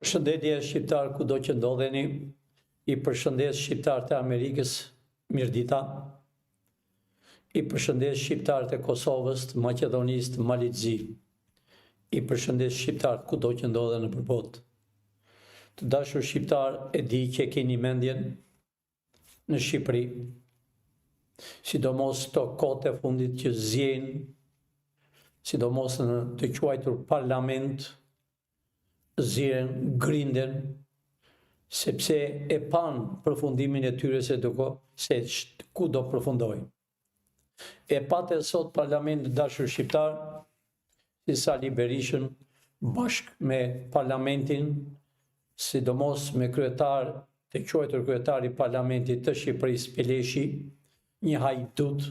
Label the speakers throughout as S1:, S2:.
S1: Përshëndetje shqiptar kudo që ndodheni, I përshëndes shqiptarët e Amerikës, mirëdita, I përshëndes shqiptarët e Kosovës, të Maqedonisë, të Malizzi, I përshëndes shqiptarët kudo që ndodhen në përbot. Të dashur shqiptar, e di që keni mendjen në Shqipëri, sidomos të kohët e fundit që zjen, sidomos në të quajtur parlament, ziren, grinden, sepse e pan përfundimin e tyre se ku do përfundoj. E pate sot parlament dashur shqiptar, si Sali Berishën, bashk me parlamentin, sidomos me kryetar, të quajtur kryetari parlamentit të Shqipërisë Peleshi, një hajdut,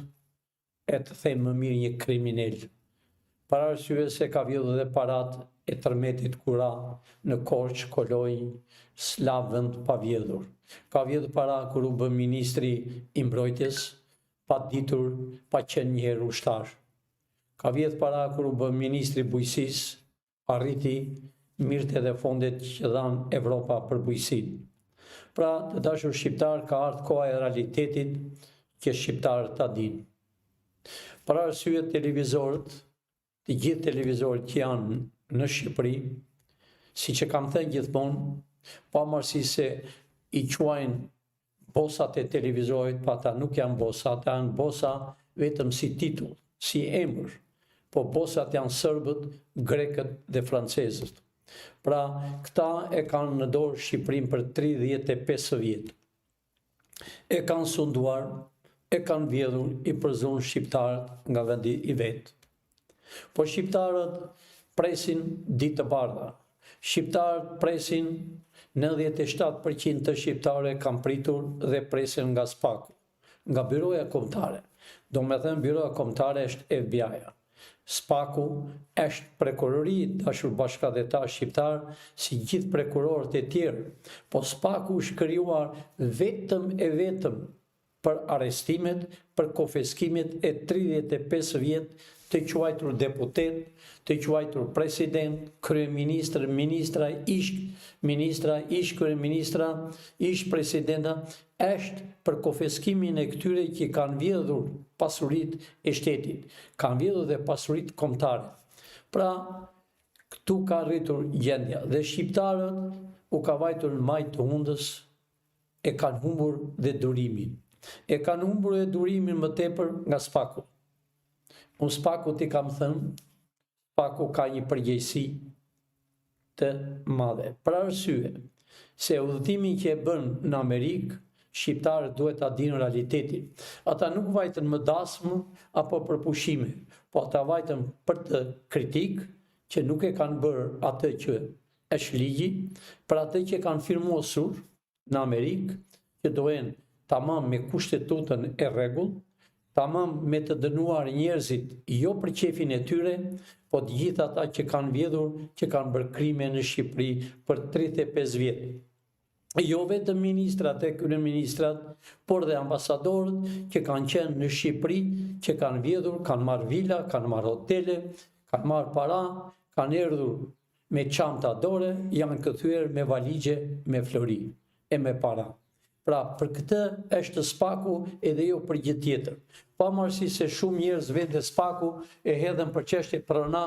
S1: e të them më mirë një kriminal. Para arsye se ka vjedhur dhe parat e tërmetit kura në Korçë, Kolonjë, Slavënd pa vjedhur. Ka vjedhur para kur u bë ministri I mbrojtjes, pa ditur, pa qenë një herë ushtar. Ka vjedhur para kur u bë ministri bujqësisë, arriti mirët edhe fondet që dhanë Evropa për bujqësinë. Pra, të dashur shqiptar, ka ardhur koha e realitetit që shqiptarët ta dinë. Para arsye televizorët, të gjithë televizorët që janë në Shqipëri, si që kam thënë gjithmonë, pavarësisht se I quajnë bosat e televizorit, pa ata nuk janë bosa, ata janë bosa vetëm si titull, si emër, po bosat janë serbët, grekët dhe francezët. Pra, këta e kanë në dorë Shqipërinë për 35 vjet. E kanë sunduar, e kanë vjedhur, I përzun shqiptarët nga vendi I vetë. Po shqiptarët presin ditë të bardha. Shqiptarët presin 97% të shqiptarë kanë pritur dhe presin nga SPAKU, nga byroja kombëtare. Do me thënë byroja kombëtare është FBI-a. SPAKU është prokurori dashur bashkëdhetar shqiptar si gjithë prokurorët e tjerë, po SPAKU është krijuar vetëm e vetëm për arrestimet, për konfiskimet e 35 vjet të quajtur deputet, të quajtur president, kryeministër, ministra, ish ministra, ish kryeministra, ish presidenta, është për konfiskimin e këtyre që kanë vjedhur pasurit e shtetit, kanë vjedhur dhe pasurit kombëtare. Pra, këtu ka rritur gjendja dhe shqiptarët u ka vajtur në majtë të hundës, e kanë humbur dhe durimin. E kanë humbur dhe durimin më tepër nga SPAKU. Unë SPAKU ti kam thënë, SPAKU ka një përgjegjësi të madhe. Për arsye se udhëtimin që e bën në Amerikë, shqiptarët duhet ta dinë realitetin. Ata nuk vajtën më dasmë apo për pushime, po ata vajtën për të kritikë që nuk e kanë bërë atë që është ligji, për atë që kanë firmosur në Amerikë, që dohen tamam me kushtetutën e rregull, tamam me të dënuar njerëzit jo për qefin e tyre, po të gjithë ata që kanë vjedhur, që kanë bërë krime në Shqipëri për 35 vjet. Jo vetëm ministrat e kryeministrat, por dhe ambasadorët që kanë qenë në Shqipëri, që kanë vjedhur, kanë marrë vila, kanë marrë hotele, kanë marrë para, kanë erdhur me çanta dore, janë kthyer me valigje, me flori e me para. Pra, për këtë është SPAKU edhe jo për gjë tjetër. Pavarësisht se shumë njerëz vende SPAKU e hedhen për çështje prona,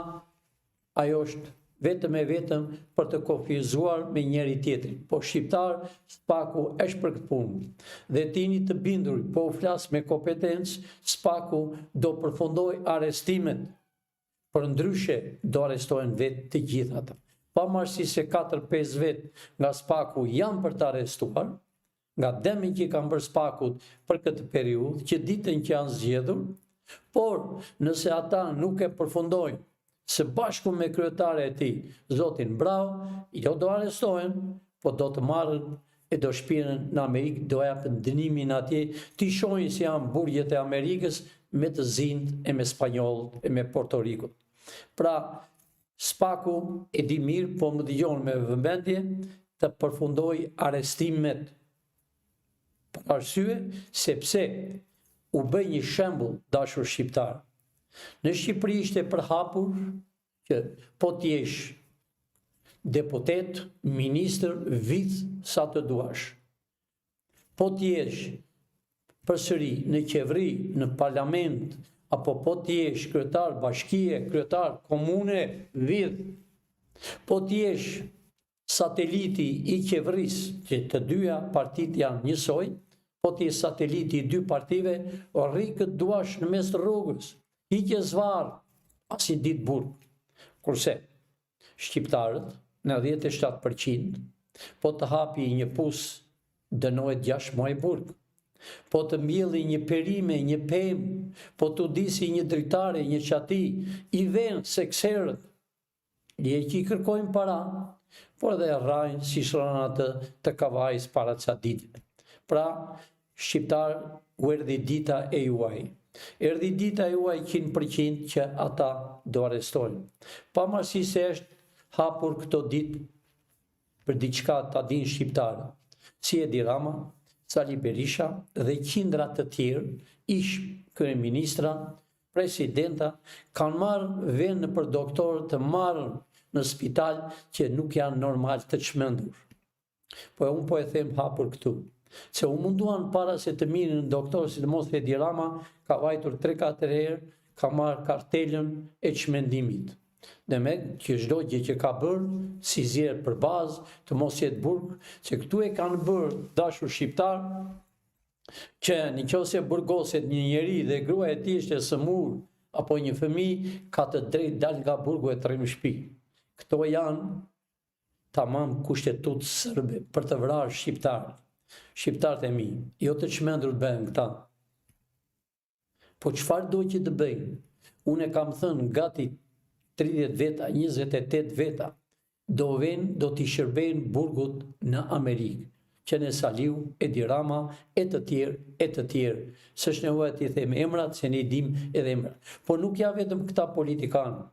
S1: ajo është vetëm e vetëm për të konfizuar me njëri tjetrin. Po shqiptar, SPAKU është për këtë punë. Dhe tini të bindur, po u flas me kompetencë, SPAKU do përfundoj arrestimet. Për ndryshe do arrestohen vetë të gjithë ata. Pavarësisht se 4-5 vet nga SPAKU janë për të arrestuar, nga demi që kanë bërë SPAKut për këtë periudhë, që ditën që janë zgjedhur, por nëse ata nuk e përfundojnë së bashku me kryetare e tij, zotin Brau, jo do arrestohen, po do të marrën e do shpiren në Amerikë, do japën dënimin atje, ti shohin si janë burgjet e Amerikës me të zinë e me spanjollët e me Portorikut. Pra, SPAKU e di mirë, po më dëgjon me vëmendje të përfundoj arrestimet. Për arsye sepse u bë një shembull dashur shqiptar. Në Shqipëri ishte përhapur që po t'jesh deputet, ministër, vic sa të duash. Po t'jesh përsëri në qeveri, në parlament, apo po t'jesh kryetar bashkie, kryetar komune, vidh, po t'jesh sateliti i qeverisë, që të dyja partit janë njësoj, po t'jesh sateliti i dy partive, o rri këtë duash në mes të rrugës, hiqe zvarë, asin ditë burg. Kurse, shqiptarët, në 17%, po të hapi një pus, dënohet 6 muaj burg. Po të mbjelli një perime, një pemë, po të disi një dritare, një qati, i venë se kserët, li e që i kërkojnë para, por edhe rrajnë si shranat të kavajs para ca ditëve. Pra, shqiptar u erdi dita e juaj. Erdi dita e juaj 100% që ata do arrestojnë. Pavarësi se është hapur këto ditë për diçka ta dinë shqiptarë, si Edi Rama, Sali Berisha dhe qindra të tjerë, ish kryeministra, presidenta, kanë marrë vend për doktorë të marrën në spital që nuk janë normal të çmendur. Po unë po e them hapur këtu, se u munduan para se të mirën në doktor, si të mos Edi Rama, ka vajtur 3-4 herë, ka marrë kartelën e çmendimit. Dhe me që çdo gjë që ka bërë, si zjerë për bazë, të mos jetë burg, që këtu e kanë bërë dashur shqiptar, që në qoftë se burgoset një njeri dhe gruaja e tij është e sëmur, apo një fëmijë, ka të drejtë dal nga burgu e të rrim në shtëpi. Këto janë tamam kushtetut sërbe për të vrarë shqiptarët. Shqiptarët e mi, jo të çmendur të bëjnë këta. Po çfarë do që të bëjnë? Unë e kam thënë gati 30 veta, 28 veta, do t'i shërbejnë burgut në Amerikë, që në Saliu, Edi Rama, e të tjerë. S'është nevojë t'i them emrat, se ne i dim edhe emrat. Po nuk ja vetëm këta politikanë,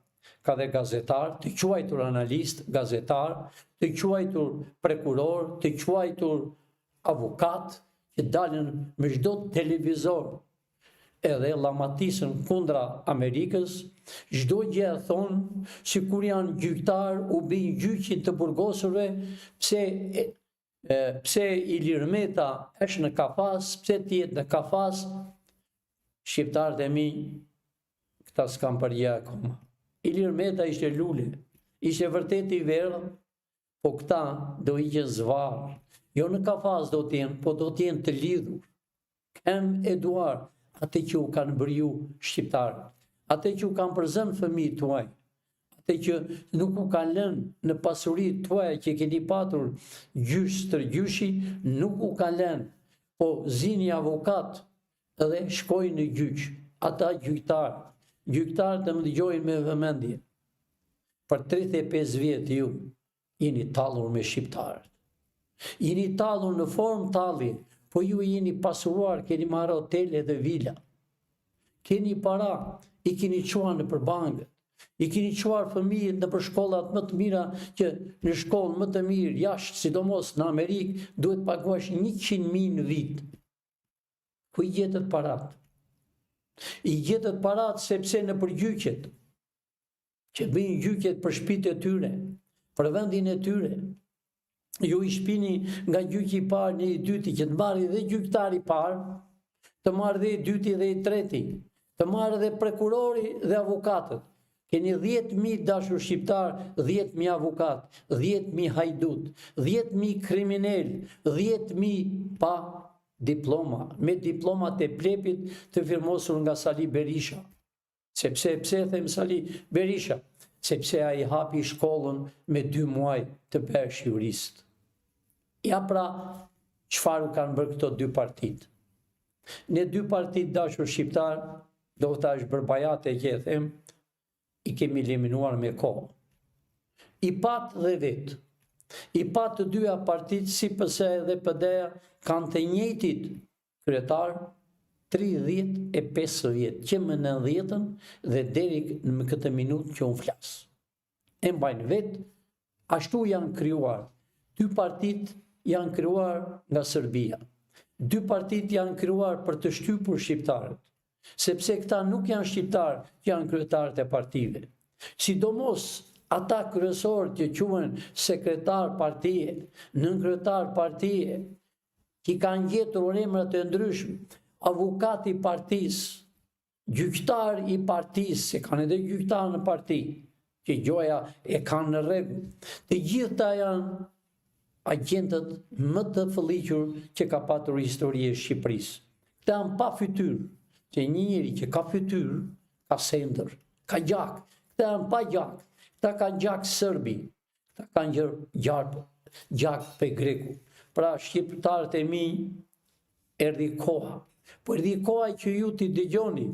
S1: ka dhe gazetar, të quajtur analist, gazetar, të quajtur prokuror, të quajtur avokat, që dalën me çdo televizor, edhe llamatisën kundra Amerikës, çdo gjë e thonë, si kur janë gjyqtar, u bëjnë gjyqin të burgosurve, pse Ilir Meta është në kafas, pse tjetë në kafas, shqiptarët e mi, këta s'kam përgja akoma. Ilir Meta ishte lule, ishte vërtet i verë, po këta do i që zvarë, jo në kafas do t'jenë, po do t'jenë të lidhur. Kem Eduard, atë që u kanë bërju shqiptarë, atë që u kanë përzënë fëmijët tuaj, atë që nuk u kanë lënë në pasurit tuaj që keni patur gjysh stërgjyshi, nuk u kanë lënë, po zini avokat edhe shkojnë në gjyq. Ata gjyqtarë të më dëgjojnë me vëmendje. Për 35 vjetë ju jeni tallur me shqiptarët. Jeni tallur në formë talli, po ju jeni pasuruar, keni marrë hotele dhe vila. Keni para, i keni quar në përbangët, i keni quar fëmijët në për shkollat më të mira, që në shkollë më të mirë, jashtë, sidomos në Amerikë, duhet paguash 100.000 në vit. Ku i gjetët parat? I gjetët parat sepse në përgjyqet, që bëjnë gjyqet për shtëpitë e tyre, për vendin e tyre, ju i shpini nga gjyqi i parë një i dyti, që të marrë dhe gjyqtari i parë, të marrë dhe i dyti dhe i treti, të marrë dhe prokurori dhe avokatët. Keni 10.000 dashur shqiptar, 10.000 avokat, 10.000 hajdut, 10.000 kriminel, 10.000 pa diploma, me diplomat e plepit të firmosur nga Sali Berisha. Pse them Sali Berisha? Sepse a i hapi shkollën me 2 muaj të bësh jurist. Ja pra, çfarë kanë bërë këto 2 partit? Ne 2 partit dashur shqiptar, do të është bërbajate që e them, i kemi eliminuar me kohë. I pat dhe vetë. I pat të 2 partit, si pëse dhe PD-ja, kanë të njëjtit kryetar, 35 vjetë, që më 90-ën dhe deri në këtë minutë që unë flasë. E mbajnë vetë, ashtu janë krijuar. 2 partit janë krijuar nga Serbia. 2 partit janë krijuar për të shtypur shqiptarët, sepse këta nuk janë shqiptarë, janë kryetarët e partive. Sidomos ata kryesorë që quhen sekretar partije, nënkretar partije, që kanë gjetur emra të ndryshme, avukati partisë, gjyqtar i partisë, se kanë edhe gjyqtar në parti, që gjoja e kanë në rregull. Të gjitha janë agjentët më të fëlliqur që ka patur historia e Shqipërisë. Këta janë pa fytyrë, që një njeri që ka fytyrë, ka sendër, ka gjak. Këta janë pa gjak, këta kanë gjak sërbi, këta kanë gjak pe greku. Pra shqiptarët e mi, erdhi koha. Po erdhi koha që ju t'i dëgjoni,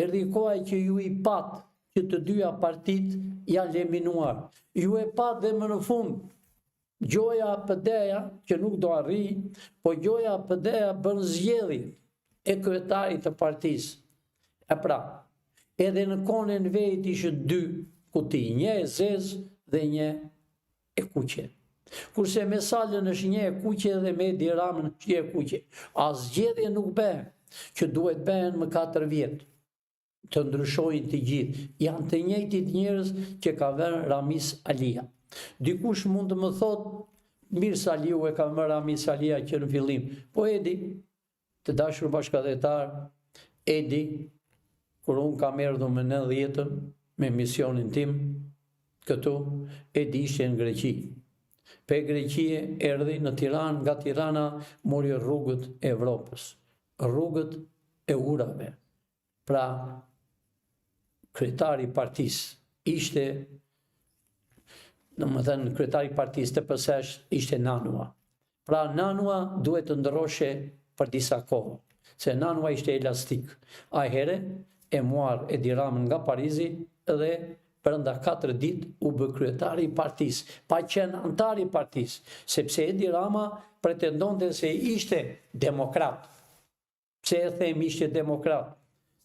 S1: erdhi koha që ju i pat që të dyja partit janë leminuar. Ju e pat dhe më në fund, Gjoja PD-ja, që nuk do arri, po Gjoja PD-ja bën zgjedhje e kryetarit të partisë. E pra, edhe në konën vejt ishte 2 kuti, një e zezë dhe një e kuqe. Kurse me Salën është një e kuqe dhe me Edi Ramën është një e kuqe. As zgjedhje nuk bëhen, që duhet bëhen më 4 vjetë, të ndryshojnë të gjithë. Janë të njëjtit njerëz që ka vënë Ramis Alia. Dikush mund të më thotë, mirë Saliu e ka vënë Ramis Alia që në fillim. Po Edi, të dashur bashkëdhetar, Edi, kur unë kam erdhur me 90-ën, me misionin tim, këtu, Edi ishte në Greqi. Pe Greqie erdhi në Tiranë, nga Tirana mori rrugët e Evropës, rrugët e urave. Pra, kryetari partisë ishte, domethënë kryetari partisë të PS-s ishte Nanua. Pra Nanua duhet të ndroshe për disa kohë, se Nanua ishte elastik. A here e muar Edi Ramën nga Parizi dhe brenda 4 ditë u bë kryetari i partisë, pa qenë antar i partisë, sepse Edi Rama pretendonte se ishte demokrat. Pse e them ishte demokrat?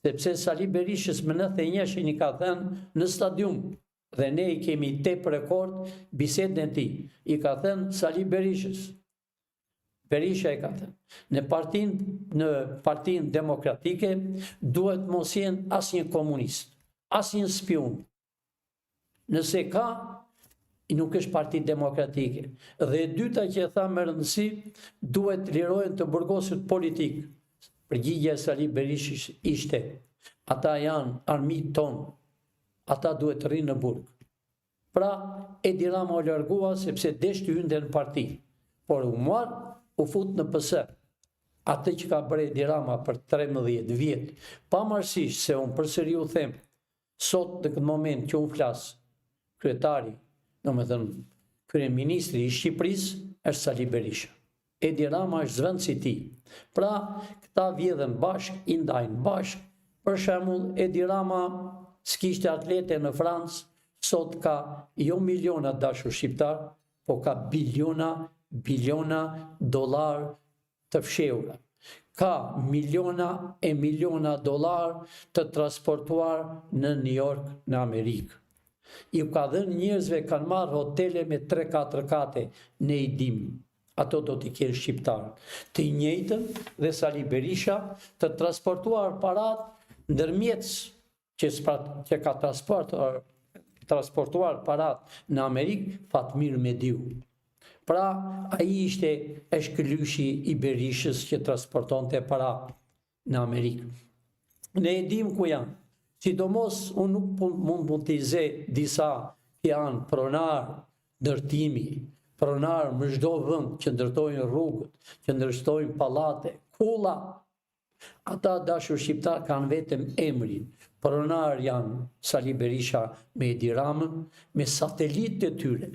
S1: Sepse Sali Berishës më 91 i ka thënë në stadium, dhe ne i kemi tepër rekord bisedën e tij. I ka thënë Sali Berishës. Berisha i ka thënë, në partinë demokratike duhet mos jenë asnjë komunist, asnjë spion. Nëse ka, nuk është parti demokratike. Dhe e dyta që e tha me rëndësi, duhet lirohen të burgosit politik. Përgjigja e Sali Berishës ishte, ata janë armiqtë tonë, ata duhet të rinë në burg. Pra, Edi Rama u largua sepse deshti hynte në parti, por u marr, u fut në PS. Atë që ka bërë Edi Rama për 13 vjetë, pavarësisht se unë përsëri u them, sot në këtë moment që unë flas, kryetari, domethënë kryeministri i Shqipërisë është Sali Berisha. Edi Rama është zvendësi i tij. Pra, këta vjedhen bashk, i ndajnë bashk. Për shembull, Edi Rama s'kishte atlete në Francë, sot ka jo miliona dashur shqiptar, po ka biliona dollar të fshehura. Ka miliona e miliona dollar të transportuar në New York, në Amerikë. I ka dhënë njerëzve, kanë marrë hotele me 3-4 kate, ne i dim. Ato do t'i kenë shqiptarë. Të njëjtën dhe Sali Berisha të transportuar parat ndërmjetës që ka transportuar parat në Amerikë, Fatmir Mediu. Pra, ai ishte eshkëlyshi i Berishës që transportonte parat në Amerikë. Ne e dim ku janë. Sidomos, unë nuk mund t'i ze disa që janë pronar ndërtimi, pronar më çdo vend që ndërtojnë rrugët, që ndërtojnë pallate, kulla. Ata dashur shqiptar kanë vetëm emrin. Pronar janë Sali Berisha me Edi Ramën, me satelitë e tyre.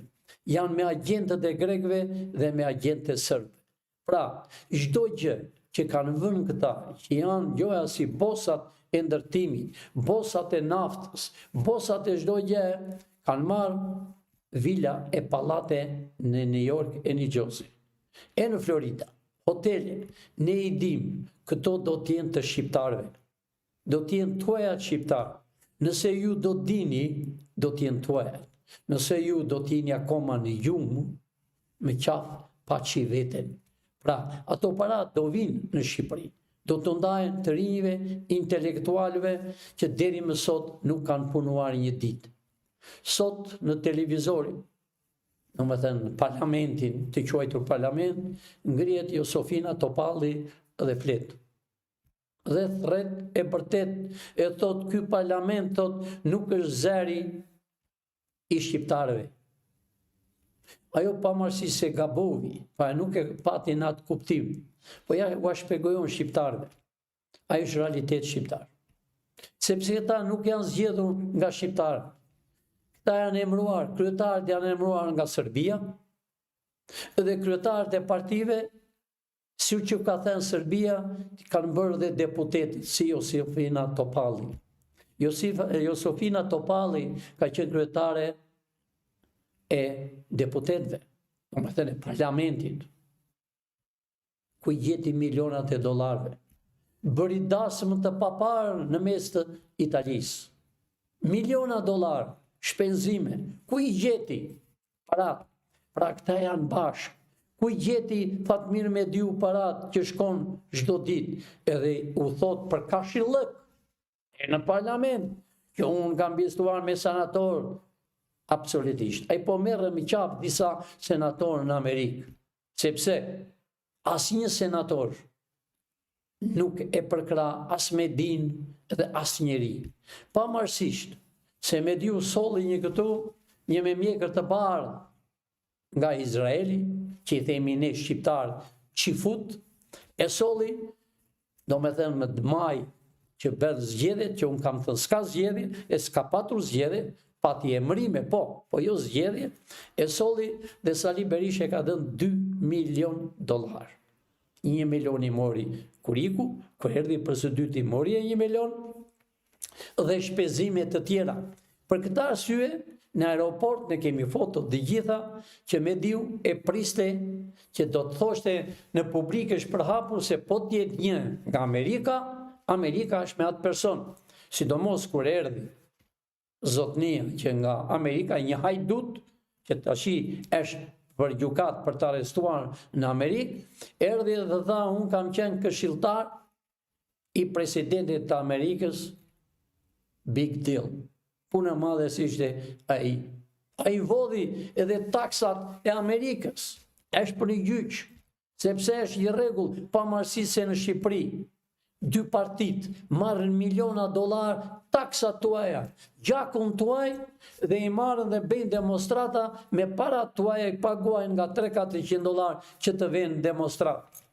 S1: Janë me agentët e grekëve dhe me agentët e serbëve. Pra, çdo gjë që kanë vënë këta, që janë gjoja si bosat e ndërtimit, bosat e naftës, bosat e çdo gjë, kanë marrë vila e pallate në New York e New Jersey, e në Florida, hotele. Ne i dim, këto do t'jenë të shqiptarëve, do t'jenë tuaja shqiptarë. Nëse ju do t'dini, do t'jenë tuaja. Nëse ju do t'jeni akoma në gjumë, me qafë pa qi veten. Pra, ato parat do vinë në Shqipëri. Do të ndajen të rinjve, intelektualve, që deri më sot nuk kanë punuar një ditë. Sot në televizorin, në më thënë parlamentin, të quajtur parlament, ngrihet Josefina Topalli dhe flet. Dhe thret e vërtet e thot ky parlament thot nuk është zeri i shqiptarëve. Ajo pavarësisht se gabovi, pa nuk e pati në atë kuptim, po ja u shpjegojon shqiptarëve. Ajo është realitet shqiptar. Sepse ata nuk janë zgjedhur nga shqiptarët. Këta janë emëruar, kryetarët janë emëruar nga Serbia, dhe kryetarët e partive, si që ka thënë Serbia, kanë bërë dhe deputetit, si Josefina Topalli. Josefina Topalli ka qenë kryetare e deputetve, do të thënë parlamentit, ku i gjeti milionat e dollarëve. Bëri dasëm të paparë në mes të Italisë. Miliona dollarë, shpenzime, ku i gjeti parat? Pra këta janë bashkë. Ku i gjeti Fatmir Mediu parat që shkon çdo ditë, edhe u thot për kashillëk e në parlament, që unë kam biseduar me senator, absolutisht. Ai po merre me qaf disa senatorë në Amerikë, sepse asnjë senator nuk e përkra as Medin dhe as njeri. Pavarësisht se Mediu solli një këtu, një me mjekër të bardhë nga Izraeli, që i themi ne shqiptar qifut, e solli, do me thënë më maj që bërë zgjedhje, që unë kam thënë s'ka zgjedhje, e s'ka patur zgjedhje, pati emrime, po jo zgjedhje, e solli dhe Sali Berisha ka dhënë $2 milion. 1 milion i mori Kuriku, kur erdhi për së dyti i mori 1 milion, dhe shpenzime të tjera. Për këtë arsye, në aeroport ne kemi foto dhe gjitha që Mediu e priste që do të thoshte në publik është përhapur se po t'jetë një nga Amerika, Amerika është me atë person. Sidomos kur erdhi zotnia që nga Amerika, një hajdut që tashi është për gjukat për të arrestuar në Amerikë, erdhi dhe tha unë kam qenë këshilltar i presidentit të Amerikës, big deal. Puna madhe si ishte ai. Ai vodhi edhe taksat e Amerikës. Është për një gjyq, sepse është i rregull, pavarësisht se në Shqipëri 2 partit marrin miliona dollar taksat tuaja, gjakun tuaj dhe i marrën dhe bëjnë demonstrata me para tuaja i paguajnë nga $300-400 që të vënë demonstrat.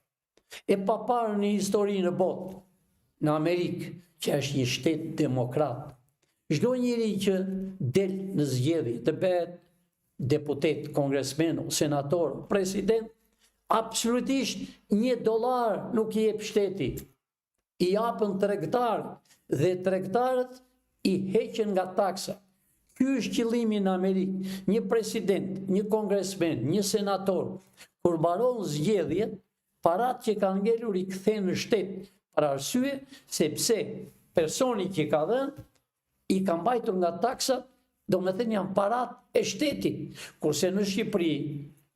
S1: E pa parë në histori në botë, në Amerikë, që është një shtet demokrat. Çdo njeri që del në zgjedhje të bëhet deputet, kongresmen, senator, president, absolutisht $1 nuk i jep shteti. I japën tregtarët dhe tregtarët i heqen nga taksa. Ky është qëllimi në Amerikë. Një president, një kongresmen, një senator, kur mbaron zgjedhjet, parat që kanë ngelur i kthehen në shtet, për arsye sepse personi që ka dhënë i ka mbajtur nga taksat, do me thënë janë parat e shtetit. Kurse në Shqipëri,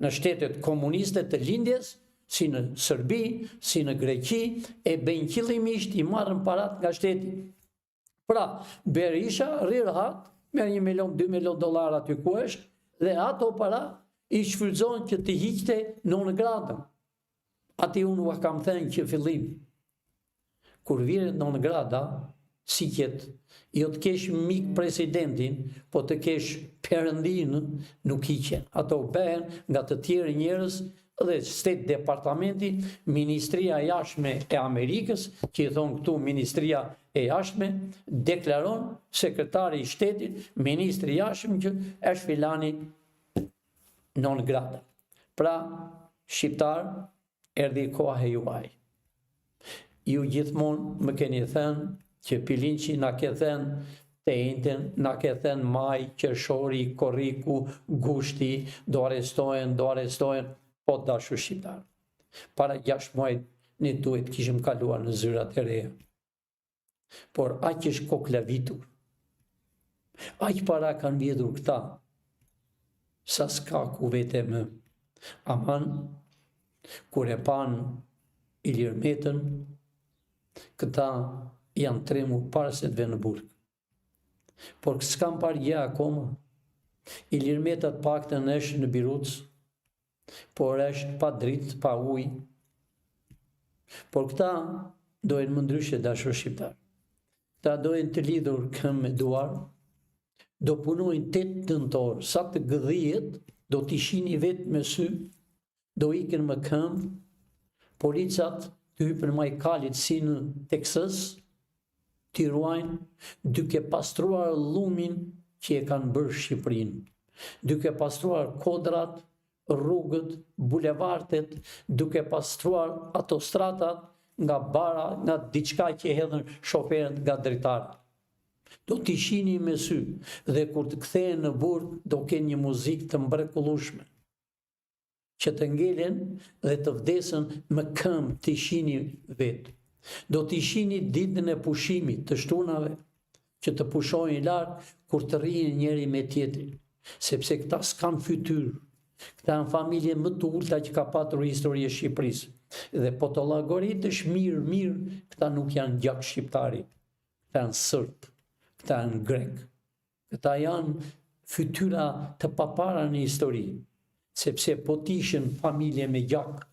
S1: në shtetet komuniste të lindjes, si në Serbi, si në Greqi, e bëjnë qëllimisht i marrën parat nga shteti. Pra, Berisha rrirhat, merr $1 milion, $2 milion aty ku është, dhe ato para i shfrytëzon që të hiqte në gradën. Ati unë u kam thënë që fillim, kur viret në grada, si qëtë, jo të kesh mik presidentin, po të kesh perëndin, nuk hiqen. Ato bëhen nga të tjerë njerëz dhe State Departamenti, Ministria e Jashtme e Amerikës, që i thonë këtu Ministria e Jashtme, deklaron sekretari i shtetit, ministri i jashtëm që është filani non grata. Pra, shqiptar, erdhi koha e juaj. Ju gjithmonë më keni thënë që Pilinçi na ke thënë të ejten, na ke thënë Maj, Qershori, Korriku, Gushti, do arrestohen, po dashur shqiptar. Para 6 muaj ne duhet kishim kaluar në zyrat e reja. Por aq është koklavitur. Aq para kanë vjedhur këta, sa s'ka ku vete më. Aman, kur e pan Ilir Metën, këta janë tremur para se të vënë në burg. Por s'kam parë gjë akoma. Ilir Meta të paktën është në Biruc, por është pa dritë, pa ujë. Por këta dojnë më ndryshe dashur shqiptar. Këta dojnë të lidhur këmbë me duar, do punojnë 8 nëntor, sa të gëdhijet, do t'i shihni vetë me sy, do iken më këmbë, policat të hypen majkalit si në Texas, t'i ruajnë, duke pastruar lumin që e kanë bërë Shqipërinë, duke pastruar kodrat, rrugët, bulevardet, duke pastruar autostradat nga bara, nga diçka që hedhën shoferët nga dritarët. Do t'i shihni me sy dhe kur të kthehen në burg do kenë një muzikë të mrekullueshme që të ngelen dhe të vdesën me këmbë t'i shihni vetë. Do t'i shihni ditën e pushimit të shtunave që të pushojnë larg kur të rrihen njëri me tjetrin, sepse këta s'kan fytyrë. Këta janë familje më të ulta që ka patur historia e Shqipërisë. Dhe po të llogaritësh mirë, këta nuk janë gjak shqiptari. Këta janë sërb, këta janë grek. Këta janë fytyra të papara në histori. Sepse po t'ishin familje me gjak,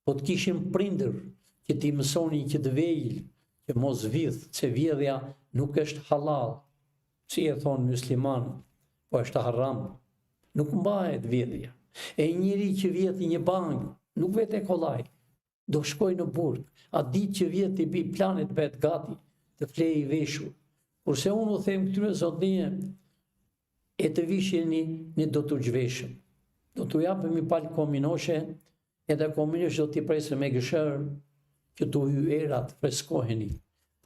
S1: po t'kishin prindër që t'i mësoni që të vejl, që mos vidh, se vjedhja nuk është halal, si e thonë musliman, po është haram. Nuk mbahet vjedhja. E njëri që vjet një bank, nuk vete kollaj, do shkoj në burg, a ditë që vjet i bi planet vet gati, të flej i veshur. Kurse unë u them këtyre zotnie, e të vishjeni një do të gjveshëm. Do të japëm i palë kominoshe, edhe kominoshe do t'i presë me gëshërë, që të hy erat freskoheni,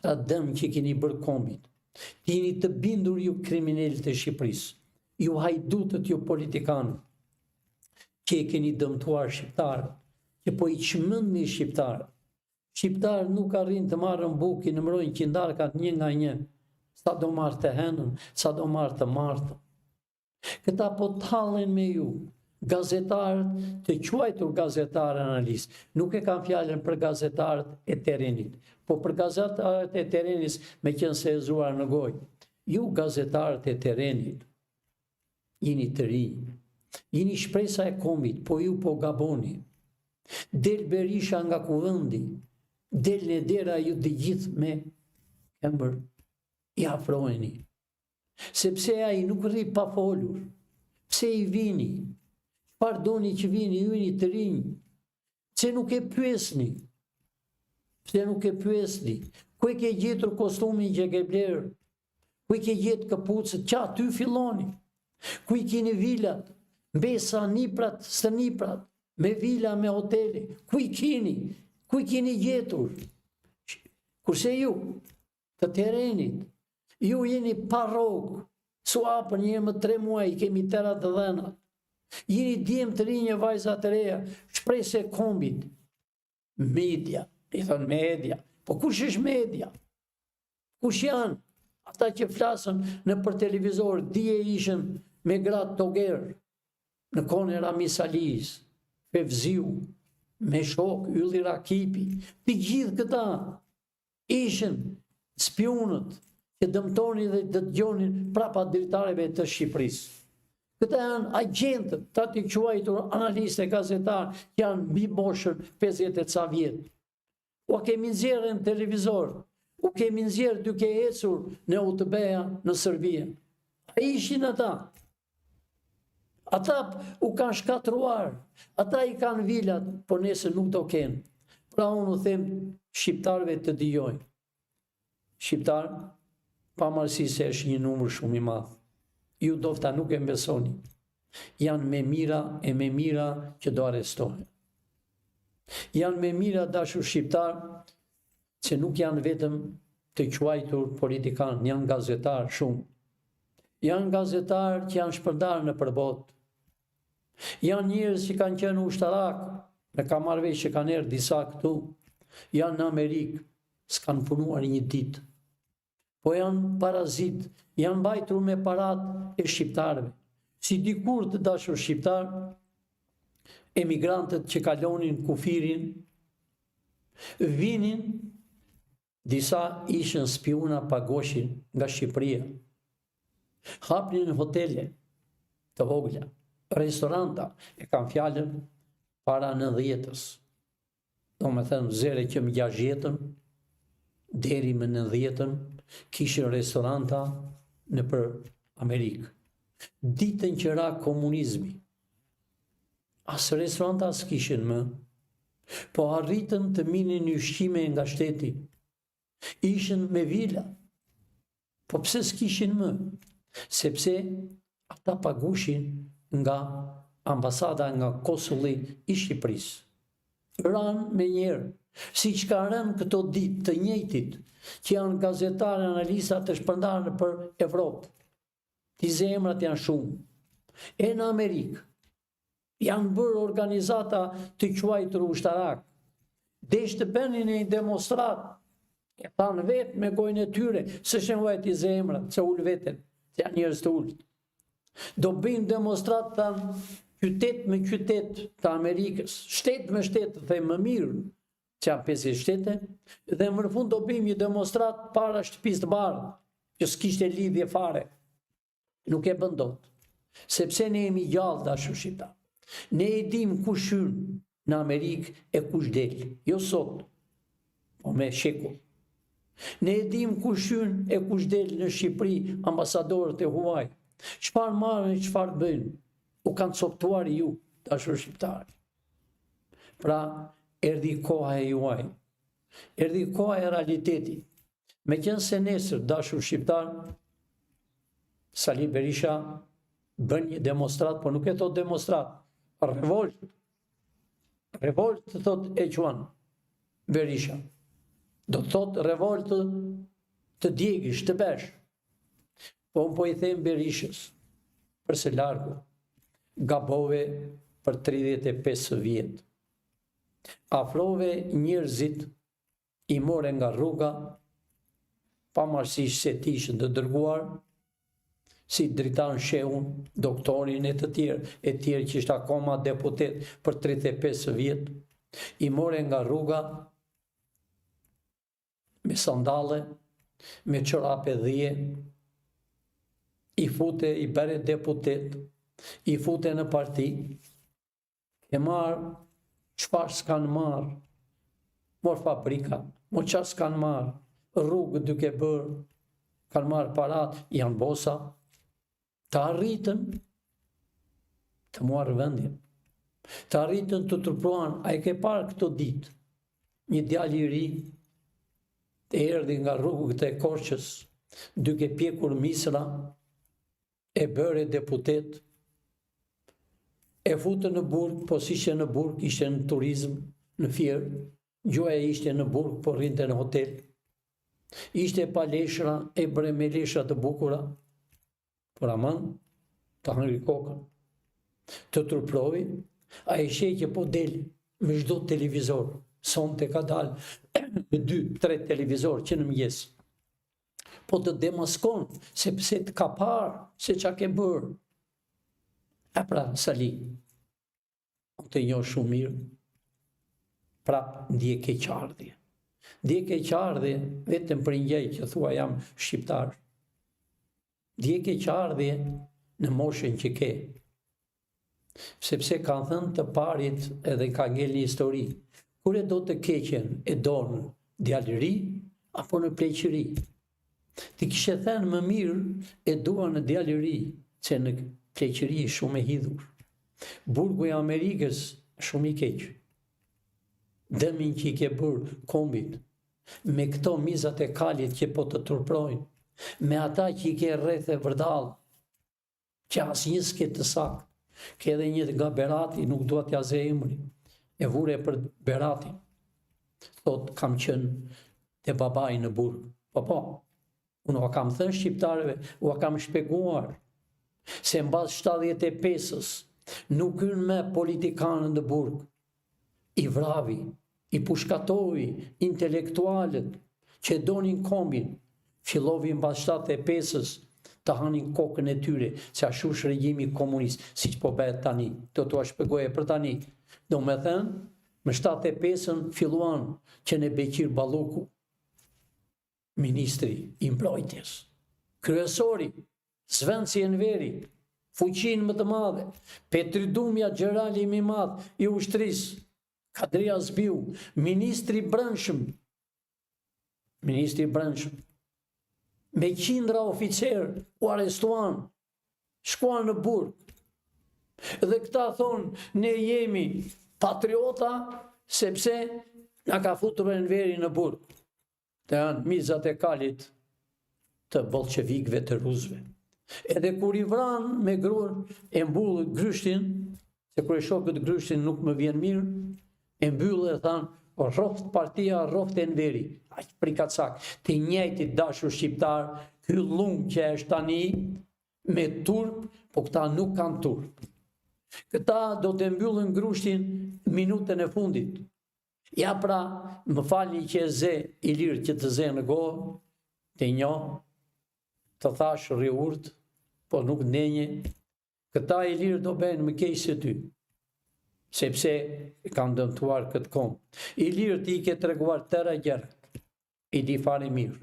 S1: ta dëm që keni bërë kombit. Jeni të bindur ju kriminellit e Shqipërisë, ju hajdutët, ju politikanë, që e keni dëmtuar shqiptarët, që po i çmendni shqiptarët. Shqiptarët nuk arrin të marrën bukë, i numërojnë qindarkat një nga një, sa do marrë të henën, sa do marrë të martën. Këta po tallen me ju, gazetarët, të quajtur gazetarë analistë, nuk e kam fjalën për gazetarët e terrenit, po për gazetarët e terrenit me qenë se e zuar në gojë. Ju gazetarët e terrenit, jeni të rinj, jeni shpresa e kombit, po ju po gaboni. Del Berisha nga kuvendi, del në dera ju të gjithë me këmbër, i afroheni. Sepse ai nuk rri pa folur. Pse i vini? Çfarë doni që vini, ju jeni të rinj? Pse nuk e pyesni? Pse nuk e pyesni? Ku e ke gjetur kostumin që ke blerë? Ku i ke gjetur këpucët? Qa ty filloni? Ku i keni vilat? Mbesa, niprat, stëniprat, me vila, me hotele. Ku i keni? Ku i keni gjetur? Kurse ju, të terrenit, ju jeni pa rrogë, su apën një më 3 muaj, kemi terat të dhena. Jeni djemë të rinjë vajzat të reja, shprese kombit. Media, i thënë media. Po kush është media? Kush janë? Ata që flasën në për televizor, dje ishën me gratë togerë, në kone Rami Salis, Fevziu, me shok, Ylli Rakipi, të gjithë këta ishën spionët që dëmtonin dhe dëgjonin prapa dritareve të Shqipërisë. Këta janë agentët, ta t'i quajtur analiste, gazetar, që janë mbi moshën 50 e ca vjetë. U kemi nxjerrë në televizor, u kemi nxjerrë duke ecur në UTB-ja në Serbia. A ishin ata? Ata u kanë shkatruar, ata i kanë vilat, por nese nuk do kenë. Pra unë u them shqiptarëve të dijojnë. Shqiptar, pavarësisht se është një numër shumë i madh. Ju dofta nuk e mbesoni. Janë me mira e me mira që do arrestohen. Janë me mira dashur shqiptar, që nuk janë vetëm të quajtur politikanë, janë gazetarë shumë. Janë gazetarë që janë shpërndarë në përbot. Janë njerëz që kanë qenë ushtarak, me ka marrë vesh që kanë erë disa këtu, janë në Amerikë, s'kanë punuar një ditë. Po janë parazit, janë mbajtur me parat e shqiptarëve. Si dikur të dashur shqiptar, emigrantët që kalonin kufirin, vinin, disa ishën spiuna pagoshin nga Shqipëria. Hapnin në hotele, të vogla. Restoranta e kam fjalën para 90-s. Do me thënë zere që më 60-ën, deri më 90-ën, kishin restoranta në për Amerikë. Ditën që ra komunizmi, asë restoranta s'kishin më, po arritën të minin ushqime nga shteti. Ishin me vila. Po pse s'kishin më? Sepse ata pagushin nga ambasada, nga konsulli i Shqipërisë. Ranë me njerë, si që ka rënë këto ditë të njëjtit, që janë gazetarë, analistat të shpërndarë për Evropë. Ti zemrat janë shumë. E në Amerikë, janë bërë organizata të quajtur ushtarak. Desh të bënin e demonstrat, e thanë vetë me gojnë e tyre, se shenë i zemrat, se ullë vetën, se janë njërës të ullët. Do bëjnë demonstrat të qytet me qytet të Amerikës, shtet me shtet, dhe më mirë, që janë 5 shtete, dhe më në fund do bëjmë një demonstrat para shtëpisë të bardhë, që s'kishte lidhje fare. Nuk e bëndot, sepse ne jemi gjallë dashur shqiptar. Ne e dim kush hyn në Amerikë e kush del, jo sot, po me shekull. Ne e dim kush hyn e kush del në Shqipëri, ambasadorët e huaj. Çfarë marrin, çfarë bëjnë? U kanë coptuar ju, dashur shqiptarë. Pra, erdhi koha e juaj. Erdhi koha e realitetit. Me qenë se nesër, dashur shqiptarë, Sali Berisha bën një demonstrat, por nuk e thot demonstrat, revolt. Revolt të thot e quan Berisha. Do të thot revolt të djegësh, të besh. Po unë po i them Berishës, përse largu, gabove për 35 vjetë. Afrove njerëzit, i more nga rruga, pamarësisht se ti ishën të dërguar, si dritan Shehun, doktorin e të tjerë që ishtë akoma deputet për 35 vjetë, i more nga rruga me sandale, me çorape dhije, i fute, i bere deputet, i fute në parti, e marë, çfarë s'kanë marë, morë fabrika, mo çfarë s'kanë marë, rrugë duke bërë, kanë marë parat, janë bosa, të arritën të muarë vendin, të arritën të turpruan, a e ke parë këto ditë, një djalë i ri, të erdhi nga rrugët e Korçës, duke pjekur misra, e bëre deputet, e futën në burg, po si ishte në burg, ishte në turizm, në fjerë, gjoja ishte në burg, po rrinte në hotel, ishte pa leshra, e bëre me leshra të bukura, por aman, të hangri kokën, të turprovi, a e shekje po deli, me çdo televizor, sonte ka dalë, 2-3 televizor që në mëngjes, po të demaskon, sepse të ka parë, se qa ke bërë. E pra, Sali, të njoh shumë mirë, pra, ndje keqardhje. Ndje keqardhje, vetëm për njej që thua jam shqiptar. Ndje keqardhje në moshën që ke. Sepse kanë thënë të parit edhe ka ngel një histori. Kur e do të keqen, e donë djalëri, apo në pleqëri. Ti kishe thënë më mirë e dua në djalëri, që në pleqëri shumë e hidhur. Burgu i Amerikës shumë i keq. Dëmin që i ke bërë kombit, me këto mizat e kalit që po të turprojnë, me ata që i ke rreth e vërdal, që asë një s'ke të sakë, ke edhe një nga Berati, nuk dua t'ja ze emri, e vure për Berati. Thot, kam qënë të babaj në burg. Po, unë o kam thënë shqiptarëve, o kam shpeguar, se mbas 75-ës nuk hynë me politikanën në burg, i vravi, i pushkatovi, intelektualet, që donin kombin, fillovi mbas 75-ës të hanin kokën e tyre, se ashush regjimi komunist, si që po bëhet tani, të a shpegoje për tani. Do me thënë, më 75-ën filluan që në Beqir Balluku, ministri i mbrojtjes, kryesori, Zvenci Enveri, fuqinë më të madhe, Petridumja Gjerali më i madh i ushtrisë, Kadria Zbiu, ministri i brendshëm, me qindra oficerë u arrestuan, shkuan në burg. Dhe këta thonë, ne jemi patriota sepse na ka futur Enveri në burg. Të janë mizat e kalit të bolshevikëve të rusëve. Edhe kur i vran me gruan, e mbullë Gryshtin, se kur e shoh këtë Gryshtin nuk më vjen mirë, e mbyllë e thanë, rroft partia, rroft Enveri. Aq prikacak, të njëjtit dashur shqiptar, ky llum që është tani me turp, po këta nuk kanë turp. Këta do të mbyllën Gryshtin minutën e fundit. Ja pra, më falni që e ze i lirë që të ze në gohë, të njo, të thash rriurt, po nuk ndenje, këta i lirë do bëjnë më keq se ty, sepse e kanë dëmtuar këtë kom. I lirë ti ke treguar tëra gjërat, i di fare mirë,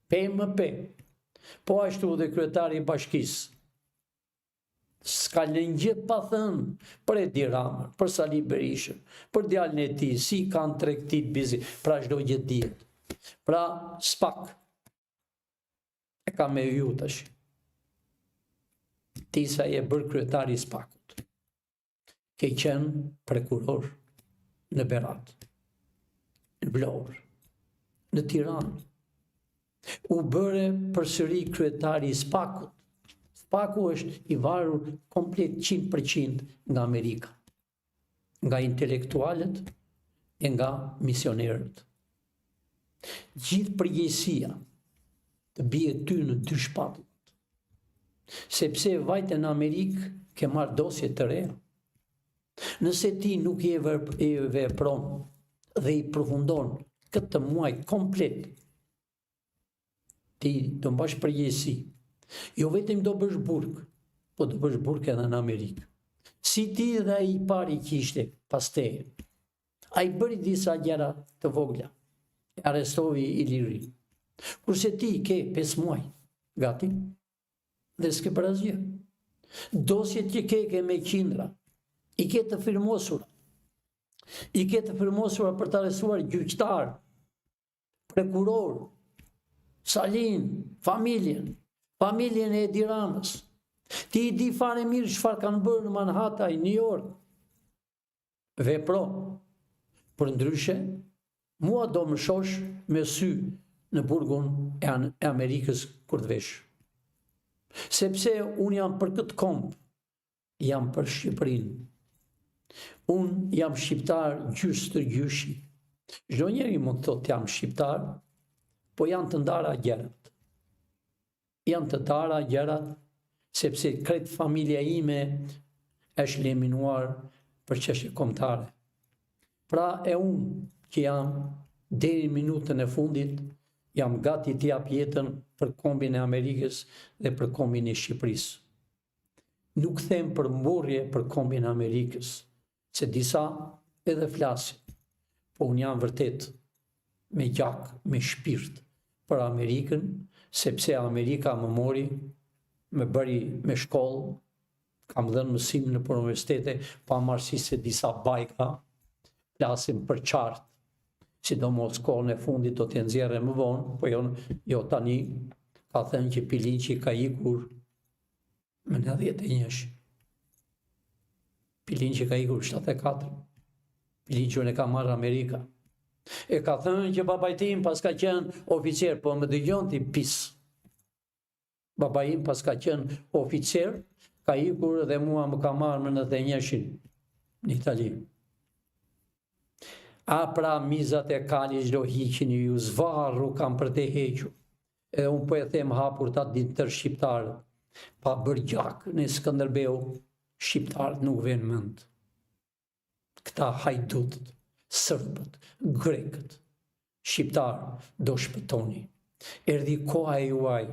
S1: pe më pe, po ashtu dhe kryetari i bashkisë, s'ka lënë gjë pa thënë për Edi Ramën, për Sali Berishën, për djalin e tij, si kanë tregtit bizi, pra çdo gjë dihet. Pra SPAK e ka me ju tash. Ti sa je bërë kryetari i SPAK-ut. Ke qenë prokuror në Berat, në Vlorë, në Tiranë. U bëre përsëri kryetari i SPAK-ut. SPAK-u është i varur komplet 100% nga Amerika, nga intelektualët e nga misionerët. Gjithë përgjegjësia të bie ty në dy shpatullat, sepse vajte në Amerikë ke marrë dosje të reja. Nëse ti nuk je vepron dhe i përfundon këtë muaj komplet, ti do mbash përgjegjësi. Jo vetëm do bësh burg, po do bësh burg edhe në Amerikë. Si ti dhe ai i pari kishte pas teje. Ai bëri disa gjëra të vogla. E arrestovi Iliri. Kurse ti ke 5 muaj gati dhe s'ke bërë asgjë. Dosjet që ke me qindra, i ke të firmosura. I ke të firmosura për të arrestuar gjyqtar, prokuror, Salin, familjen e Edi Ramës. Ti i di fare mirë çfarë kanë bërë në Manhattan, New York. Vepro. Për ndryshe, mua do më shosh me sy në burgun e Amerikës kur të vesh. Sepse unë jam për këtë komp, jam për Shqipërinë. Unë jam shqiptar gjys të gjyshi. Çdo njeri më thotë jam shqiptar, po janë të ndara gjërat. Janë të ndara gjërat, sepse kretë familja ime është leminuar për çështje kombëtare. Pra e unë që jam deri minutën e fundit, jam gati të jap jetën për kombin e Amerikës dhe për kombin e Shqipërisë. Nuk them për mburrje për kombin e Amerikës, se disa edhe flasin, po unë jam vërtet me gjak, me shpirt për Amerikën, sepse Amerika më mori, më bëri me shkollë, kam dhënë mësim në për universitete, pa marrësi se disa bajka, flasim për qartë, sidomos kohën e fundit do t'je nxjerrë më vonë, po jo tani, ka thënë që Pilinçi ka ikur me 91. Pilinçi ka ikur 74. Pilinçun e ka marrë Amerika. E ka thënë që babaj tim pas ka qenë oficer, po më dëgjon ti pis. Babaj im pas ka qenë oficer, ka ikur dhe mua më ka marrë më 91 në Itali. A pra mizat e kalit çdo hiqin ju zvarru kam për të hequr. Edhe unë po e them hapur ta ditë tër shqiptarët, pa bërë gjak në Skënderbeu, shqiptarët nuk vjen mend. Këta hajdutët, sërbët, grekët, shqiptarë do shpëtoni. Erdhi koha e juaj,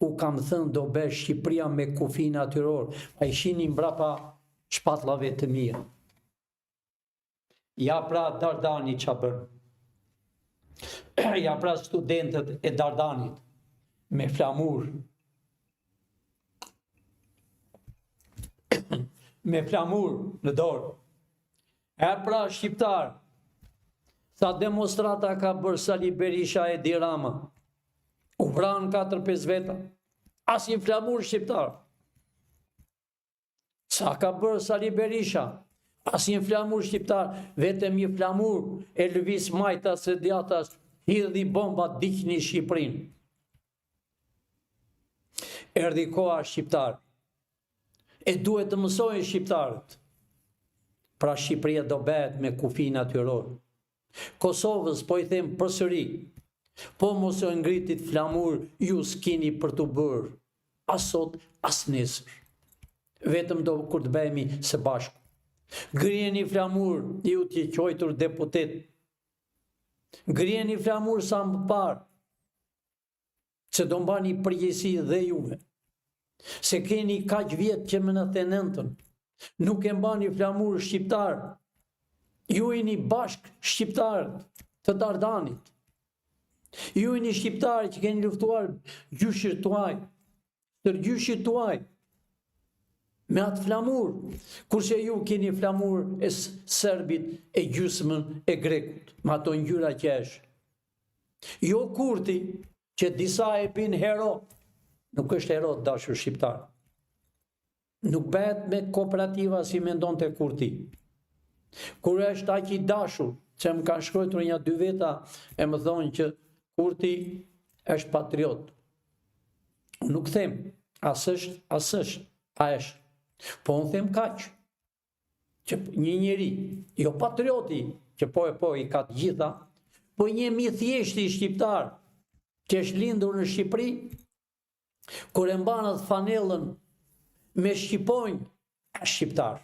S1: u kam thënë do bësh Shqipëria me kufi natyror, a ishini mbrapa shpatllave të mia. Ja pra Dardani qa bën. Ja pra studentët e Dardanit, me flamur. me flamur në dorë. E pra shqiptar, sa demonstrata ka bërë Sali Berisha e Edi Rama, u vranë 4-5 veta, as një flamur shqiptar. Sa ka bërë Sali Berisha, as një flamur shqiptar, vetëm një flamur e lëviz majtas e djatas, hidhi bomba dikni Shqipërinë. Erdhi koha shqiptar. E duhet të mësojnë shqiptarët. Pra Shqipëria do bëhet me kufi natyror. Kosovës po i them përsëri, po mos u ngritit flamur, ju s'kini për të bërë, as sot, as nesër. Vetëm do kur të bëhemi së bashku. Ngrijeni flamur, ju t'je quajtur deputet. Ngrijeni flamur sa më parë, se do mbani përgjegjësi dhe juve. Se keni kaq vjet që më në thenentën, nuk e mbani flamur shqiptar. Ju jeni bashk shqiptarët të Dardanit. Ju jeni shqiptarë që keni luftuar gjyshit tuaj, tërgjyshit tuaj, me atë flamur, kurse ju keni flamur e serbit e gjysmën e grekut, me ato ngjyra qesh. Jo Kurti, që disa e bin hero, nuk është hero dashur shqiptar. Nuk bëhet me kooperativa si mendon të Kurti. Kur është aq i dashur, që më kanë shkruar një 2 veta e më thonë që Kurti është patriot. Nuk them, as është, a është. Po unë them kaq, që një njeri, jo patrioti, që po i ka të gjitha, po një mi thjeshti shqiptar, që është lindur në Shqipëri, kur e mbanët fanellën me shqiponjë, është shqiptar.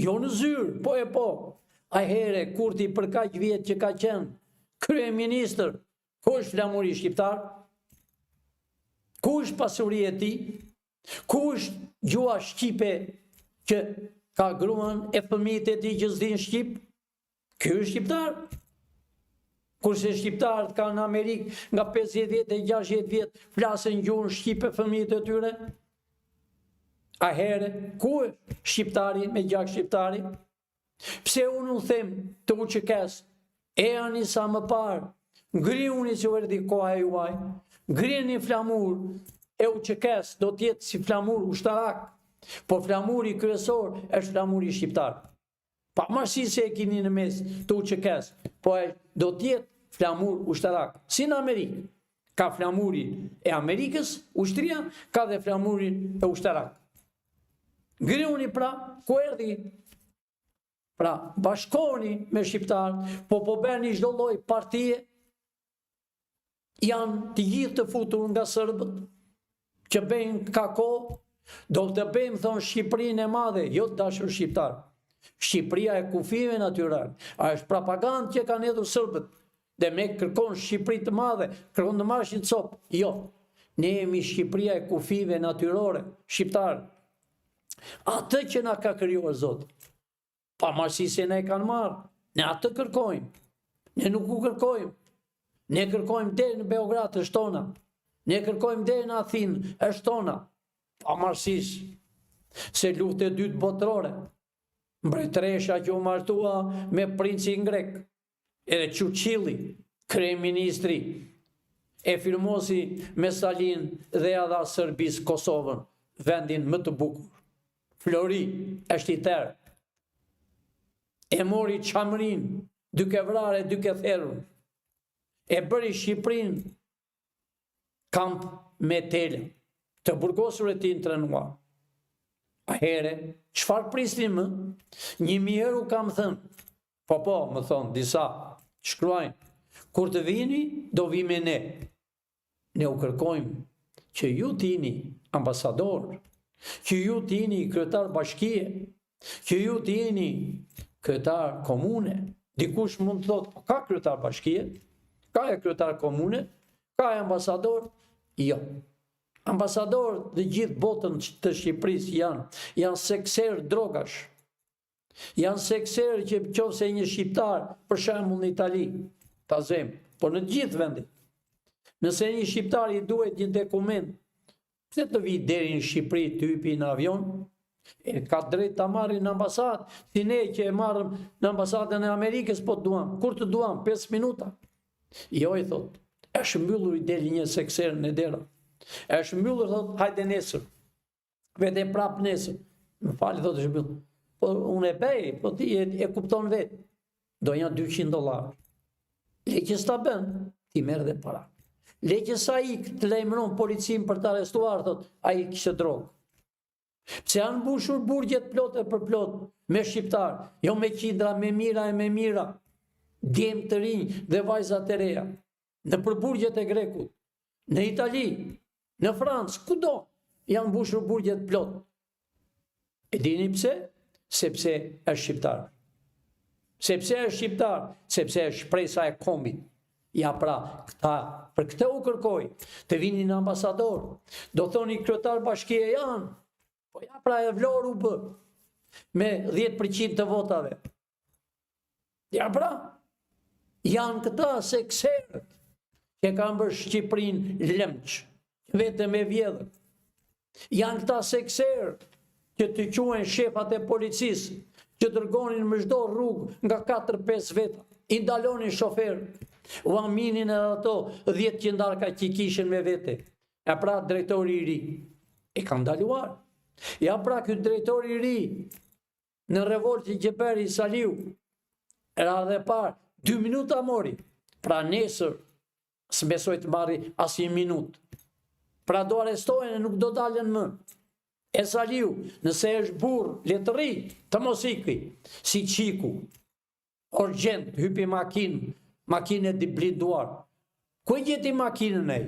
S1: Jo në zyrë, po. A here, Kurti për kaq vjet që ka qenë kryeministër, ku është flamuri shqiptar? Ku është pasuria e tij? Ku është gjua shqipe që ka gruan e fëmijët e tij që s'din shqip? Ky është shqiptar. Kurse shqiptarët ka në Amerikë nga 50 vjet e 60 vjet flasin gjuhën shqipe fëmijët e tyre. A here, ku është shqiptari me gjak shqiptari? Pse unë u them të UÇK-s, e ani sa më parë, ngriuni që verdi koha e juaj, ngrini flamur e UÇK-s, do tjetë si flamur ushtarak, po flamuri kryesor është flamuri shqiptar. Pa marrësi se e kini në mes të UÇK-s, po do tjetë flamur ushtarak. Si në Amerikë, ka flamurin e Amerikës, ushtria, ka dhe flamurin e ushtarak. Ngriuni pra, ku erdhi? Pra, bashkoni me shqiptarë, po bëni çdo lloj partie, janë të gjithë të futur nga serbët, që bëjnë kako, do të bëjmë, thonë, Shqipërinë e madhe, jo të dashur shqiptar. Shqipëria e kufive natyral, a është propagandë që kanë hedhur serbët, dhe me kërkon Shqipëri të madhe, kërkon të marrëshin copë. Jo, ne jemi Shqipëria e kufive natyrore, shqiptarë. Atë që na ka krijuar Zoti. Pa marrësi se ne kanë marrë, ne atë kërkojmë, ne nuk u kërkojmë, ne kërkojmë deri në Beograd është tona, ne kërkojmë deri në Athinë është tona, pa marrësis, se luftë e dytë botërore, mbretëresha që u martua me princin grek, edhe Churchilli, kryeministri, e firmosi me Stalin dhe ja dha Serbisë Kosovën, vendin më të bukur. Flori është i terë. E mori Çamrin, duke vrarë, duke therrur. E bëri Shqipërinë kamp me tele, të burgosur e ti në trenuar. A here, çfarë prisni më? 1000 herë u kam thënë. Po, më thonë, disa shkruajnë. Kur të vini, do vi me ne. Ne u kërkojmë që ju t'jini ambasador, që ju t'jini kryetar bashkie, që ju t'jini kryetar komune. Dikush mund të thotë, ka kryetar bashkie, ka e kryetar komune, ka e ambasador? Jo. Ambasador dhe gjithë botën të Shqipërisë janë sekser drogash. Janë sekser që qofse një shqiptar, për shembull në Itali, ta zem, por në gjithë vendit. Nëse një shqiptar i duhet një dokument, pse të vi deri në Shqipëri të hypi në avion, Ka drejt të marrin në ambasadë, si ne që e marrëm në ambasadën e Amerikës, po të duam. Kur të duam? 5 minuta. Jo, i thot, është mbyllur, i deli një sekserë në dera. Është mbyllur, thot, hajde nesër. Vete prap nesër. Më fali, thot, është mbyllur. Po unë e bej, po ti e kupton vetë. Do janë $200. Leqës ta bën, ti merr dhe para. Leqës sa i të lajmëron policin për të arrestuar, thot, a i kishte drogë. Pse janë mbushur burgjet plotë për plot me shqiptar, jo me qindra, me mira e me mira, djem të rinj dhe vajza të reja, në përburgjet e Grekut, në Itali, në Francë, kudo janë mbushur burgjet plot. E dini pse? Sepse është shqiptar. Sepse është shqiptar, sepse është shpresa e kombit. Ja pra, këta, për këtë u kërkoj, të vini në ambasador, do thoni kryetar bashkie janë, po ja pra e vlor u bë, me 10% të votave. Ja pra, janë këta sekserët, që kanë bërë Shqipërinë lëmç, vetëm e vjedhër. Janë këta sekserët, që të quajnë shefat e policisë, që dërgonin më çdo rrugë nga 4-5 veta, i ndalonin shoferët, u aminin edhe ato 10 qindarka që kishin me vete. E pra drejtori i ri, e ka ndaluar. Ja pra ky drejtori i ri, në revoltin që bëri Saliu, era dhe parë, 2 minuta mori, pra nesër, s'besoj të marri as 1 minutë. Pra do arrestohen e nuk do dalen më. E Saliu, nëse është burr, le të rri, të mos ikri, si qiku, urgjent, hypi makinë e blinduar. Ku i gjeti makinën e?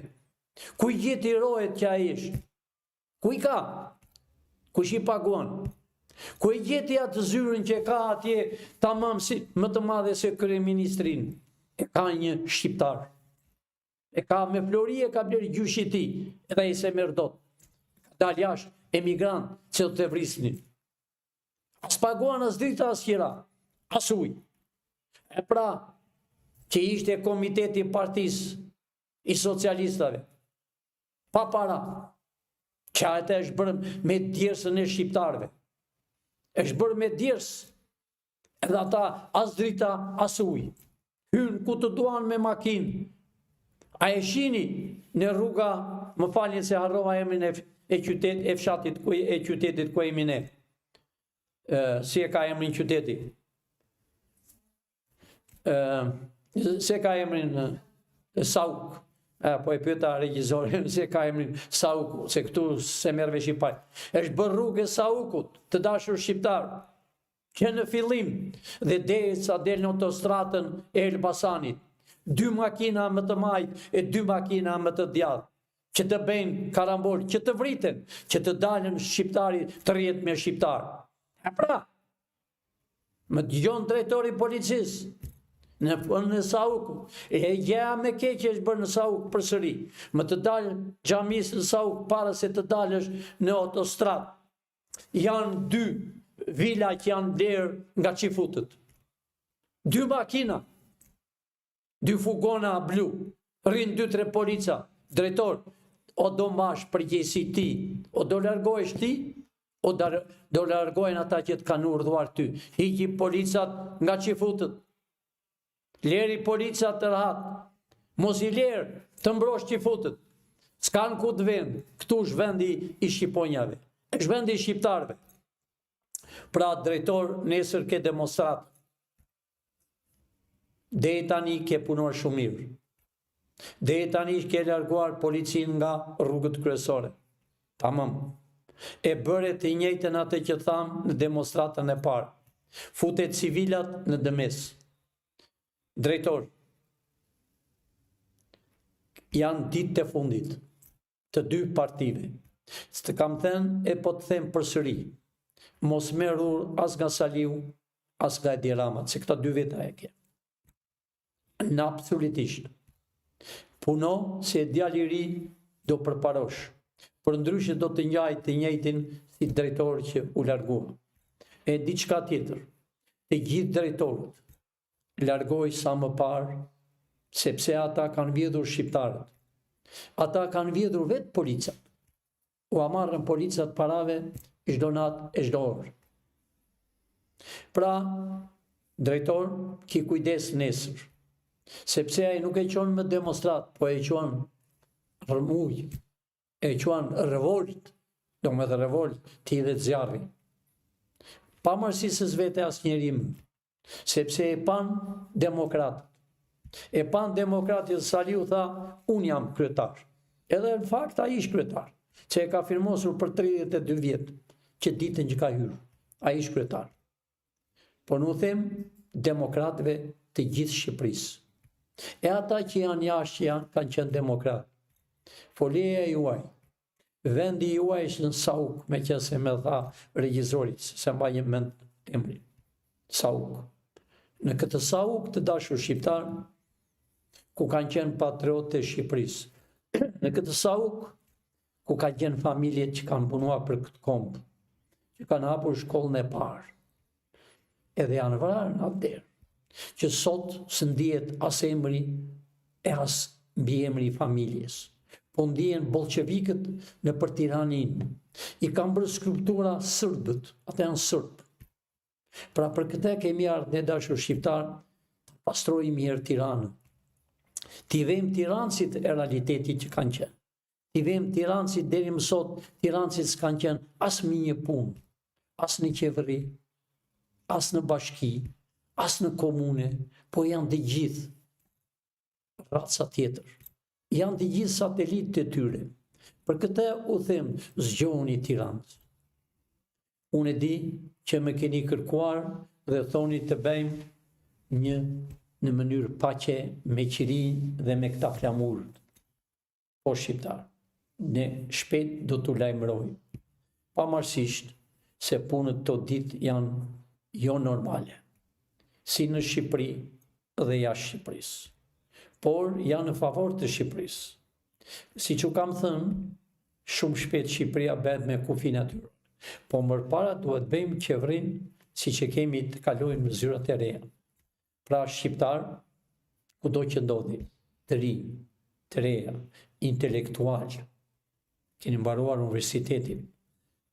S1: Ku i gjeti rojet që a ishtë? Ku i ka? Ku i paguan? Ku i gjeti atë zyrën që ka atje tamam si më të madhe se kryeministrin? E ka një shqiptar. E ka me Flori, e ka blerë gjyshi ti, edhe i se merr dot. Dal jashtë, emigrant, që të vrisnin. As paguan as drita as qira, as ujë. E pra, që ishte komiteti partisë i socialistave, pa para, që atë është bërë me djersën e shqiptarve. është bërë me djers, edhe ata as drita as ujë. Hynë ku të duan me makinë. A e shini në rruga, më falin se harrova emrin e fshatit, e qytetit ku jemi ne. Si e ka emrin qyteti? Se ka emrin Sauk. Po e pyeta regjizorin se ka emrin Sauk, se këtu se merr vesh i paj. Është bërë rrugë Saukut, të dashur shqiptar, që në fillim dhe derisa del në autostradën e Elbasanit, 2 makina më të majt e 2 makina më të djathtë, që të bëjnë karambol, që të vriten, që të dalën shqiptari të rrihet me shqiptar. E pra, më dëgjon drejtori policisë në Sauku, e gjeja me keq është bërë në Sauk përsëri. Më të dalë xhamisë në Sauk para se të dalësh në autostradë. Janë 2 vila që janë blerë nga qifutët. 2 makina, 2 fugona blu, rrinë 2-3 polica, drejtor, o do mash përgjegjësi ti, o do largohesh ti, o do largohen ata që të kanë urdhëruar ty. Hiqi policat nga qifutët, leri policat të rahat, mos i lerë të mbrosh qifutët, s'kan ku të vend, këtu është vendi i shqiponjave, është vendi i shqiptarve. Pra drejtor, nesër ke demonstrat, dhe tani ke punuar shumë mirë. Dhe tani ke larguar policin nga rrugët kryesore. Tamam. E bëre të njëjtën atë që tham në demonstratën e parë. Futet civilat në dëmes. Drejtor, janë ditë të fundit të 2 partive. Së të kam thënë e po të them përsëri. Mos merrur as nga Saliu, as nga Edi Rama, se këta 2 veta e ke. Në absolutisht. Puno se djali i ri do përparosh. Për ndryshe do të njajt të njëjtin si drejtor që u largua. E diçka tjetër, të gjithë drejtorët largoj sa më parë, sepse ata kanë vjedhur shqiptarët. Ata kanë vjedhur vetë policat. u amarrën policat parave çdo natë e çdo orë. Pra, drejtor, ki kujdes nesër, sepse ai nuk e qonë me demonstrat, po e qonë rëmuj, e qonë revolt, do me dhe revolt ti dhe të zjarri. Pa mërësisës vete as njerim, sepse e pan demokrat. E pan demokratit Saliu tha, unë jam kryetar. Edhe në fakt a ish kryetar, që e ka firmosur për 32 vjetë, që ditën që ka hyrë, a ish kryetar. Por nuk them demokratëve të gjithë Shqipërisë. E ata që janë jashtë kanë qenë demokratë. Folieja juaj, vendi juaj është në Sauk, me që se me tha regjizorit, se mba një mend emri. Sauk. Në këtë Sauk të dashur shqiptar, ku kanë qenë patriotë të Shqipërisë. Në këtë Sauk, ku kanë qenë familjet që kanë punuar për këtë kombë, që kanë hapur shkollën e parë. Edhe janë vrarë në atë derë, që sot së ndihet as emri e as mbi emri i familjes. Po ndihen bolshevikët në për Tiranin. I kanë bërë skulptura sërbët, ata janë sërbë. Pra për këtë kemi ardhur ne dashur shqiptar, pastrojmë mirë Tiranën. T'i vëmë tirancit e realitetit që kanë qenë. T'i vëmë tirancit deri më sot, tirancit s'kanë qenë as me një punë, as në qeveri, as në bashki, as në komune, po janë të gjithë raca tjetër. Janë të gjithë satelitë të tyre. Për këtë u them, zgjohuni Tiranës. Unë e di që më keni kërkuar dhe thoni të bëjmë një në mënyrë paqe me qirin dhe me këta flamurët. Po shqiptar, ne shpejt do t'u lajmërojmë. Pavarësisht se punët të ditë janë jo normale, si në Shqipëri dhe jashtë Shqipërisë, por janë në favor të Shqipërisë. Si që kam thënë, shumë shpejt Shqipëria bëhet me kufi natyror, po mërpara duhet bëjmë qeverin si që kemi të kalojmë në zyrat e reja. Pra shqiptar, kudo që ndodhi, të ri, të reja, intelektual, keni mbaruar universitetin,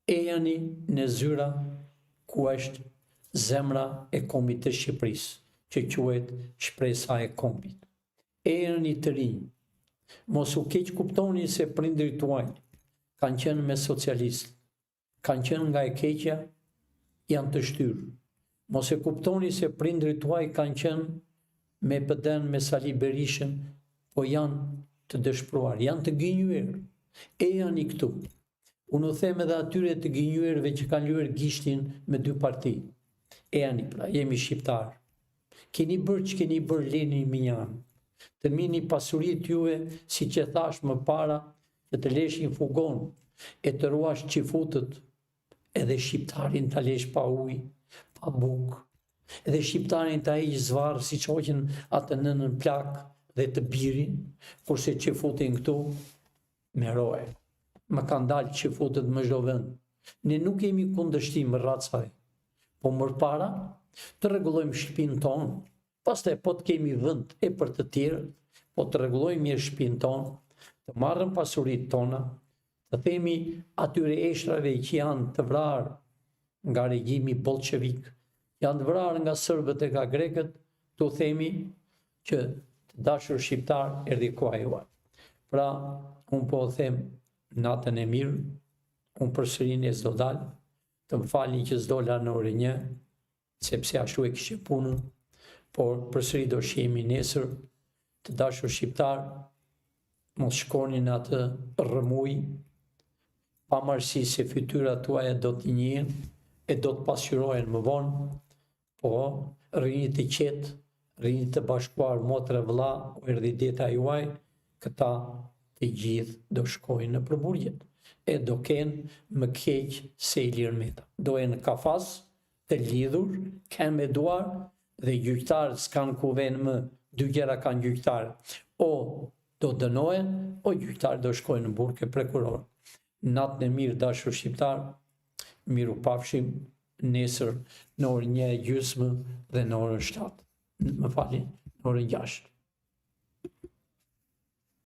S1: e janë në zyra ku është zemra e kombit të Shqipërisë, që quhet shpresa e kombit. Erëni të rinj, mos u keq kuptoni se prindërit tuaj kanë qenë me socialistë, kanë qenë nga e keqja, janë të shtyrë. Mos e kuptoni se prindërit tuaj kanë qenë me PD-n, me Sali Berishën, po janë të dëshpëruar, janë të gënjur. E janë i këtu. Unë u them edhe atyre të gënjurve që kanë lyer gishtin me dy parti. E janë, pra, jemi shqiptar. Keni bërë që keni bërë, leni minjan. Të mini pasurit juve, si që thash më para, që të leshin fugon, e të ruash qifutët, edhe shqiptarin të lesh pa uj, pa buk, edhe shqiptarin të heqë zvarë, si që hoqen atë nënën plak dhe të birin, kurse qifutin këtu, me roje. Më kanë dalë qifutët më çdo vend. Ne nuk kemi kundërshtim racaj, po mërpara të rregullojmë shtëpinë tonë, pastaj po të kemi vend e për të tjerë, po të rregullojmë mirë shtëpinë tonë, të marrëm pasuritë tona, të themi atyre eshtrave që janë të vrarë nga regjimi bolshevik, janë të vrarë nga serbët e nga grekët, të themi që të dashur shqiptar erdhi koha juaj. Pra, unë po them natën e mirë, unë përsëri s'do dal, të më falni që s'dola në orën 1, sepse ashtu e kishte punën, por përsëri do shihemi nesër. Të dashur shqiptar, mos shkoni në atë rrëmuj, pavarësisht se fytyrat tuaja do të njihen e do të pasqyrohen më vonë, po rrini të qetë, rrini të bashkuar motra vëlla, u erdhi deta juaj, këta të gjithë do shkojnë në përburgjet. E do kenë më keq se Ilir Meta. Do e në kafas, të lidhur, kenë me duar, dhe gjyqtarët s'kanë ku venë më, dy gjëra kanë gjyqtarë. O do dënohen, o gjyqtarët do shkojnë në burg e prokuror. Natën e mirë dashur shqiptar, miru pafshim nesër në orën 1:30 dhe në orën 7. Më falni, në orën 6.